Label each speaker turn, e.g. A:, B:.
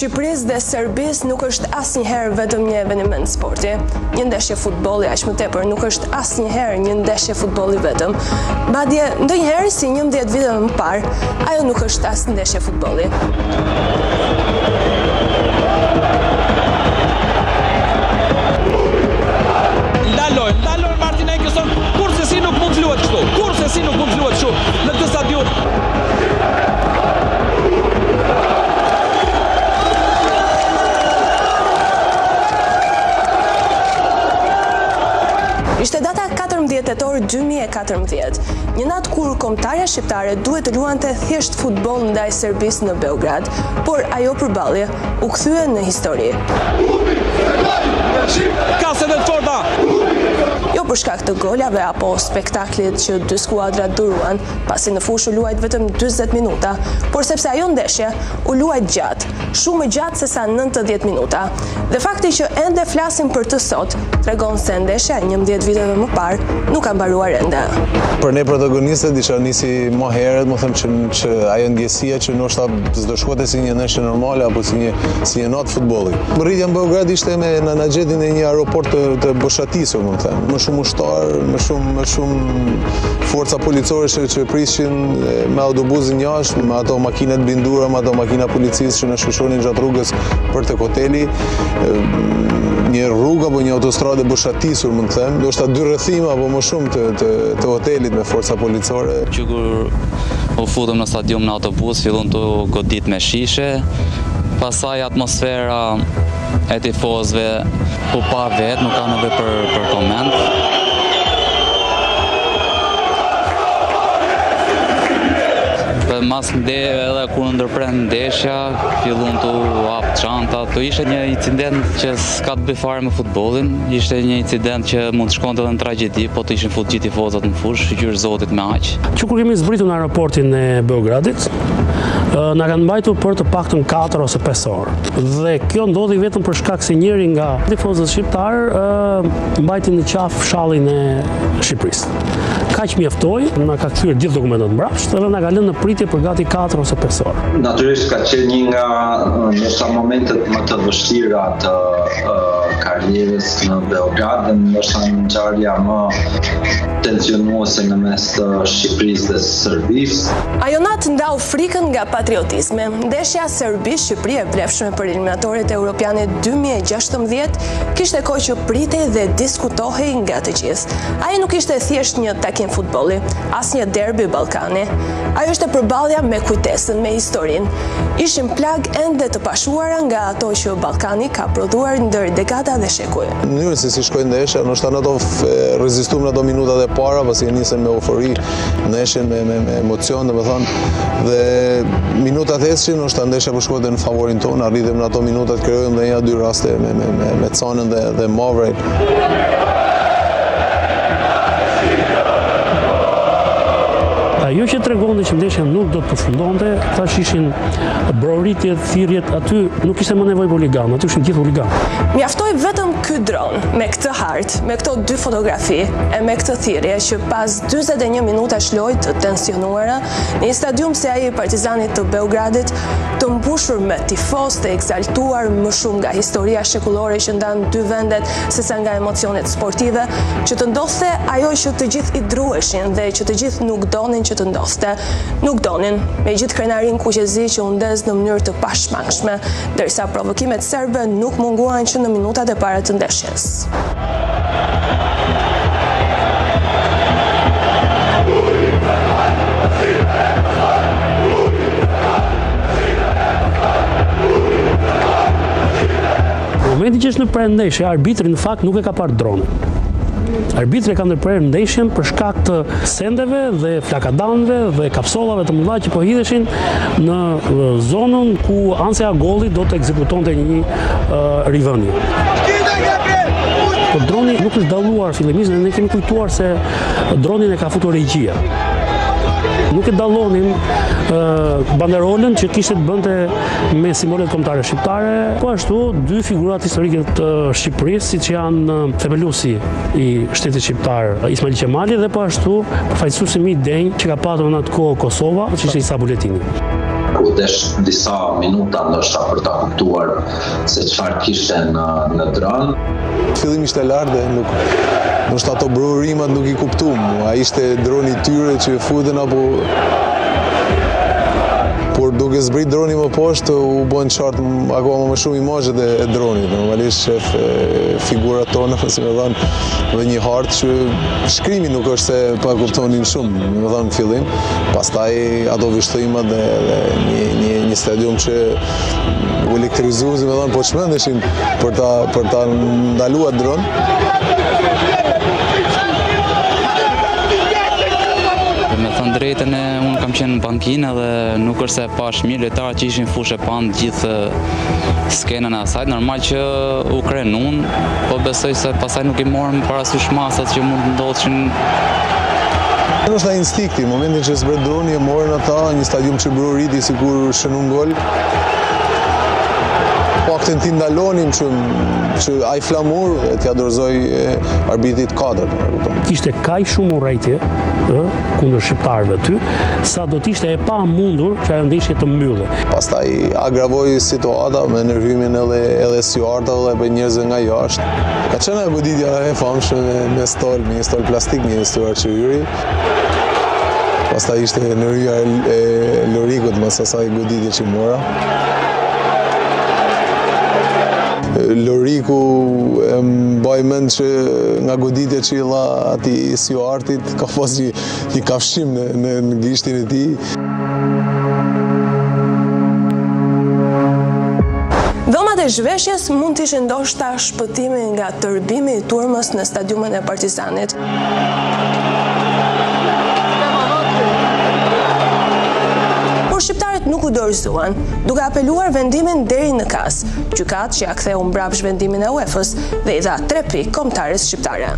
A: Shqipërisë dhe Serbisë nuk është asnjëherë vetëm një eveniment sporti. Një ndeshje futbolli aq më tepër nuk është asnjëherë një ndeshje futbolli vetëm. Madje ndonjëherë si 11 vite më parë, ajo nuk është as ndeshje futbolli.
B: Ndaloj Martin Engelson, kurse si nuk mund të luhet kështu. Kurse si nuk mund të luhet kështu në këtë stadium.
A: Ishte data 14 tetor 2014, një natë kur kombëtarja shqiptare duhet të luante thjesht futboll ndaj Serbisë në Beograd, por ajo përballje u kthye në histori.
B: Kase dhe të forta!
A: Jo për shkak të golave apo spektaklit që dy skuadrat duruan, pasi në fushë u luajt vetëm 40 minuta, por sepse ajo ndeshje u luajt gjatë, shumë më gjatë se sa 90 minuta. Dhe fakti që ende flasim për të sot, tregon se ndeshja 11 viteve më parë nuk ka mbaruar ende.
C: Për ne protagonistët isha nisi më herët, më them që ajo ndjesia që ndoshta s'do shkote si një ndeshje normale apo si një natë futbolli. Rritja në Beograd ishte me na gjetin e një aeroport të boshatisur, më them. Më shumë ushtar, më shumë forca policore që prishin me autobusin jashtë, me ato makinat blindura, me ato makina policisë që na shkëshonin gjatë rrugës për tek hoteli. Një rrugë apo një autostradë boshatisur, më them, ndoshta 2 rrethime apo më shumë të hotelit me forca policore.
D: Që kur u futëm në stadium në autobus, fillon të godit me shishe, pastaj atmosfera e tifozëve u pa vetë, nuk ka nevojë për koment. Mas edhe kur ndërprend ndeshja, fillon të hap çanta. Kjo ishte një incident që s'ka të bëjë fare me futbollin, ishte një incident që mund të shkonte edhe në tragjedi, po të ishin futur gjithë tifozat në fushë, gjyr zotit me aq.
E: Që kur kemi zbritur në aeroportin e Beogradit, na kanë mbajtur për të paktën 4 ose 5 orë. Dhe kjo ndodhi vetëm për shkak se njëri nga tifozët shqiptar mbajti në qafë shallin e Shqipërisë. Kaq mjaftoi, na ka kthyer gjithë dokumentat mbrapsht dhe na ka lënë në pritje për gati 4 ose 5 orë.
F: Natyrisht ka qenë një nga ndoshta momentet më të vështira të karrierës në Beograd dhe ndoshta ngjarja më tensionuese në mes të Shqipërisë dhe Serbisë.
A: Ajo natë ndau frikën nga patriotizmi. Ndeshja Serbi-Shqipëri e vlefshme për eliminatorit europiane 2016 kishte kohë që pritej dhe diskutohej nga të gjithë. Ai nuk ishte thjesht një takim futbolli, as një derbi ballkani. Ajo ishte përballja me kujtesën, me historinë. Ishin plag ende të pashuara nga ato që Ballkani ka prodhuar ndër dekada dhe shekuj.
C: Mënyrën se si shkoi ndeshja, ndoshta në ato rezistuam në ato minutat e para, pasi nisën me eufori, ndeshjen me emocion, domethënë, dhe minutat ecshin, ndoshta ndeshja po shkonte në favorin tonë, arritëm në ato minutat, krijojmë dhe 1-2 raste me Canën dhe Mavrej.
E: Ajo që tregonte që ndeshja nuk do të përfundonte, tash ishin broritjet, thirrjet, aty nuk ishte më nevojë për huligan, aty ishin gjithë huligan.
A: Mjaftoi vetëm ky dron me këtë hartë, me këto 2 fotografi e me këtë thirrje që pas 41 minutash lojë të tensionuara në një stadium si ai i Partizanit të Beogradit, të mbushur me tifoz të ekzaltuar më shumë nga historia shekullore që ndan 2 vendet sesa nga emocionet sportive, që të ndodhte ajo që të gjithë i druheshin dhe që të gjithë nuk donin që të ndodhte. Nuk donin, me gjithë krenarin kuqezi që u ndez në mënyrë të pashmangshme, ndërsa provokimet serbe nuk munguan që në minutat e para të ndeshjes.
E: Në momentin që është në prendeshje, arbitri në fakt nuk e ka parë dronin. Arbitri ka ndërprerë ndeshjen për shkak të sendeve dhe flakadanëve dhe kapsollave të mëdha që po hidheshin në zonën ku ansja gollit do të ekzekutonte një rivënie. Po droni nuk është dalluar fillimisht, ne kemi kujtuar se dronin e ka futur regjia. Nuk e dallonin banderolën që kishte të bënte me simbolet kombëtare shqiptare, po ashtu 2 figurat historike të Shqipërisë, siç janë themeluesi i shtetit shqiptar Ismail Qemali dhe po ashtu përfaqësuesi më i denj që ka patur në atë kohë Kosova, që ishte Isa Buletini.
F: u desh disa minuta ndoshta për ta kuptuar se çfarë kishte në dron.
C: Fillim ishte lart dhe ndoshta ato brurimat nuk i kuptuam. Ai ishte droni i tyre që futen apo por duke zbrit droni më poshtë u bën qartë akoma më shumë imazhet e dronit. Normalisht shef figurat tona, si më thënë, dhe një hartë që shkrimi nuk është se pa kuptonin shumë, më thënë në fillim. Pastaj ato vështrimat dhe një stadium që u elektrizu, si më thënë, po çmendeshin për ta ndaluar dron.
D: Drejtën unë kam qenë në bankinë dhe nuk është se pash mirë lojtarët që ishin fushë panë gjithë skenën e asaj. Normal që u kren unë, po besoj se pasaj nuk i morëm parasysh masat që mund të ndodhin.
C: Është instikti, në momentin që zbret droni e morën ata një stadium që bruriti sikur shënun gol. Pakten ti ndalonim që ai flamur t'ia dorëzoi arbitrit kadër.
E: Kishte kaq shumë urrëtie kundër shqiptarëve ty, sa do t'ishte e pa mundur që ajo ndeshje të mbyllë.
C: Pastaj agravoi situata me ndërhymin edhe stjuardave dhe njerëzve nga jashtë. Ka qenë goditja e famshme me një stol plastik, një stjuard që hyri. Pastaj ishte ndërhyja e Lorikut mas asaj goditje që mora. Loriku mbaj mend që nga goditja që i dha atij stjuardit ka pas një kafshim në gishtin e tij.
A: Dhomat e zhveshjes mund të ishin ndoshta shpëtimi nga tërbimi i turmës në stadiumin e Partizanit. Shqiptarët nuk u dorëzuan, duke apeluar vendimin deri në kas. Gjykatë që ja ktheu mbrapsht vendimin e UEFA-s dhe i dha 3 pikë kombëtares shqiptare.